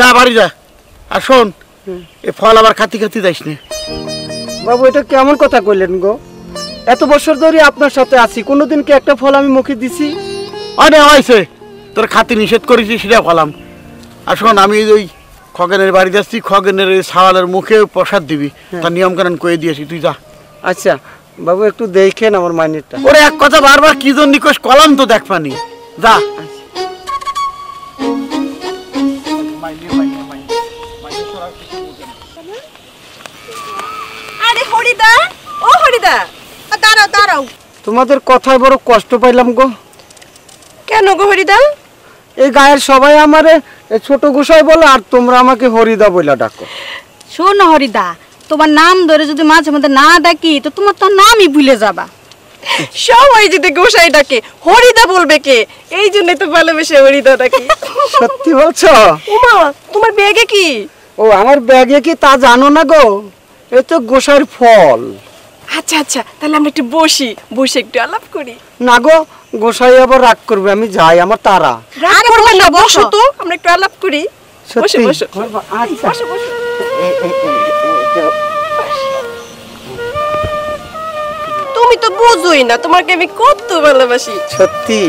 যা বাড়ি যা। আর শোন, এ ফল আবার খাতি খাতি যাইস না। বাবু এটা কেমন কথা কইলেন গো? এত বছর ধরে আপনার সাথে আছি, কোনোদিন কি একটা ফল আমি মুখে দিছি? অনেক হয়েছে, তোর খাতি নিষেধ করেছি সেটা ফলাম। আর শোন, আমি ওই খগেনের বাড়ি যাচ্ছি, খগেনের সাওয়ালের মুখে প্রসাদ দিবি, তার নিয়ম কানুন কয়ে দিয়েছি, তুই যা। আচ্ছা বাবু একটু দেখেন আমার মাইনেরটা। ওরে এক কথা বারবার কি জন্য নিকোষ কলাম তো দেখ পানি, যা। আরে হরিদা, ও হরিদা, দাঁড়াও দাঁড়াও। তোমাদের কথায় বড় কষ্ট পাইলাম গো। কেন গো হরিদা? এই গায়ের সবাই আমারে ছোট গোসাই বলে, আর তোমরা আমাকে হরিদা বইলা ডাকো। শোন হরিদা, তোমার নাম ধরে যদি মাঝে মধ্যে না ডাকি তো তোমার তো নামই ভুলে যাবা। সবাই যদি গোসাইটাকে হরিদা বলবে কে, এই জন্য তো ভালোবেসে হরিদা ডাকি। সত্যি বলছো? ওমা, তোমার ব্যাগে কি? ও আমার ব্যাগে কি তা জানো না গো? এ তো গোসাইয়ের ফল। আচ্ছা আচ্ছা, তাহলে আমরা একটু বসে একটু আলাপ করি। না গো, গোসাই আবার রাগ করবে, আমি যাই, আমার তারা। রাগ করবে না, বসো তো, আমরা একটু আলাপ করি। বসো বসো। আচ্ছা বসো বসো। তুমি তো বুঝোই না তোমাকে আমি কত ভালোবাসি। সত্যি?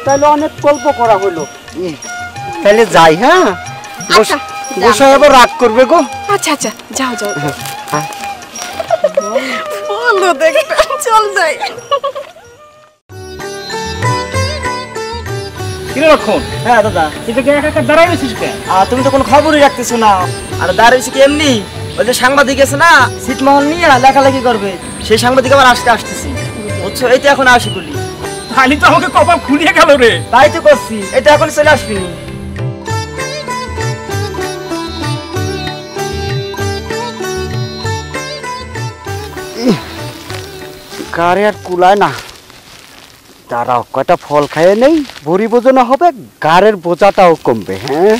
তাহলে অনেক গল্প করা হলো, তাহলে যাই। হ্যাঁ, গোসাই আবার রাগ করবে গো। আচ্ছা আচ্ছা, যাও যাও। বলো দেখবে, চল যাই। হ্যাঁ দাদা, তুমি তো কোনো খবরই রাখতেছো না। আর দাঁড়িয়েছি কি এমনি, ওই যে সাংবাদিক আছে না, ছিটমহল নিয়ে লেখালেখি করবে, সেই সাংবাদিক আবার আসতেছি, বুঝছো? এই তো এখন আসি বলি। খালি তো আমাকে কপাল খুলিয়ে গেল রে। তাই তো করছি, এটা এখন চলে আসবি। গাড়ি আর কুলায় না, দাঁড়াও কয়টা ফল খাইয়ে নেই, ভরি বোঝানো হবে, গাড়ের বোঝাটাও কমবে। হ্যাঁ,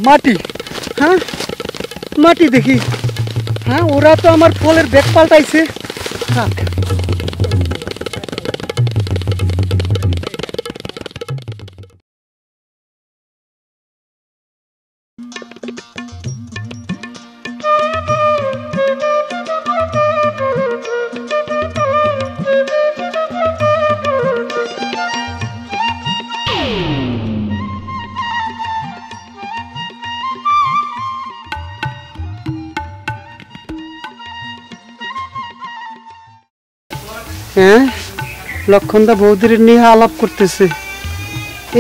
মাটি। হ্যাঁ মাটি দেখি। হ্যাঁ, ওরা তো আমার ফলের ব্যাগ পাল্টাইছে। হ্যাঁ, লক্ষণদা বৌদির নিয়ে আলাপ করতেছে।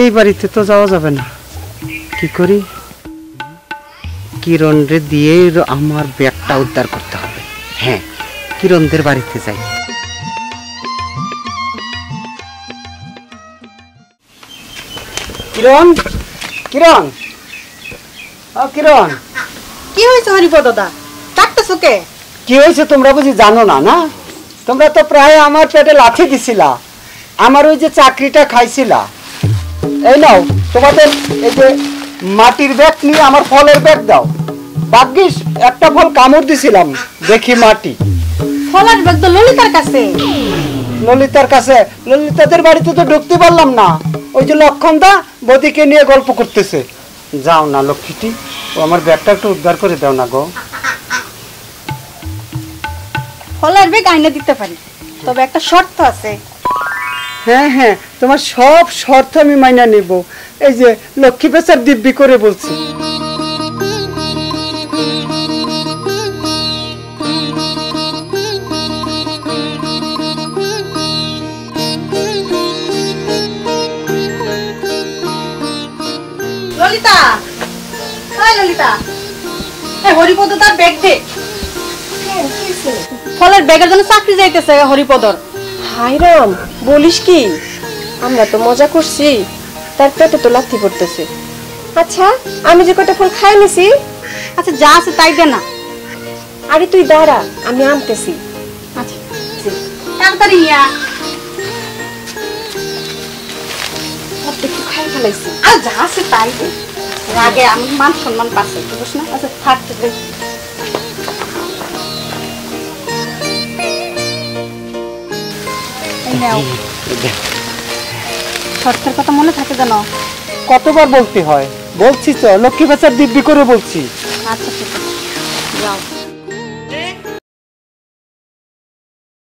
এই বাড়িতে তো যাওয়া যাবে না, কি করি? কিরণ রে দিয়ে আমার ব্যাগটা উদ্ধার করতে হবে। হ্যাঁ, কিরণদের বাড়িতে যাই। কিরণ, কিরণ, ও কিরণ। কি হয়েছে হরিপদ দাদা, ডাকতেছো কে? কি হয়েছে তোমরা বুঝি জানো না? না, তোমরা তো প্রায় আমার পেটে লাথি দিছিলা, আমার ওই যে চাকরিটা খাইছিলা। এই নাও তোমাদের এই যে মাটির ব্যাগ নিয়ে আমার ফলের ব্যাগ দাও। ভাগ্যিস একটা ফল কামড় দিছিলাম, দেখি মাটি। ফলের ব্যাগ তো ললিতার কাছে। ললিতার কাছে? ললিতাদের বাড়িতে তো ঢুকতে পারলাম না, ওই যে লক্ষণদা বদিকে নিয়ে গল্প করতেছে। যাও না লক্ষ্মীটি, ও আমার ব্যাগটা একটু উদ্ধার করে দাও না গো। ফলের ব্যাগ আইনে দিতে পারি, তবে একটা শর্ত আছে। হ্যাঁ হ্যাঁ, তোমার সব শর্ত আমি মাইনা নেব। এই যে লক্ষ্মী পেশার দিব্যি করে বলছি। ললিতা, হাই ললিতা, এই হরিপদ তার ব্যাগ দে। ফলের ব্যাগের জন্য চাকরি যাইতেছে হরিপদর। হাই রাম, বলিস কি? আমরা তো মজা করছি, তার পেটে তো লাথি পড়তেছে। আচ্ছা, আমি যে কটা ফল খাই নিছি। আচ্ছা যা আছে তাই দে না। আরে তুই দাঁড়া, আমি আনতেছি। আচ্ছা তাড়াতাড়ি নিয়া একটু খাই ফেলাইছি। আর যা আছে তাই দে। আগে আমি মান সম্মান পাচ্ছি বুঝছ না? আচ্ছা থাকতে দে। এই নাও। শর্তের কথা মনে থাকে জানো? কতবার বলতে হয়? বলছি তো, লক্ষ্মী বাচ্চার দিব্যি করে বলছি। আচ্ছা ঠিক আছে যাও।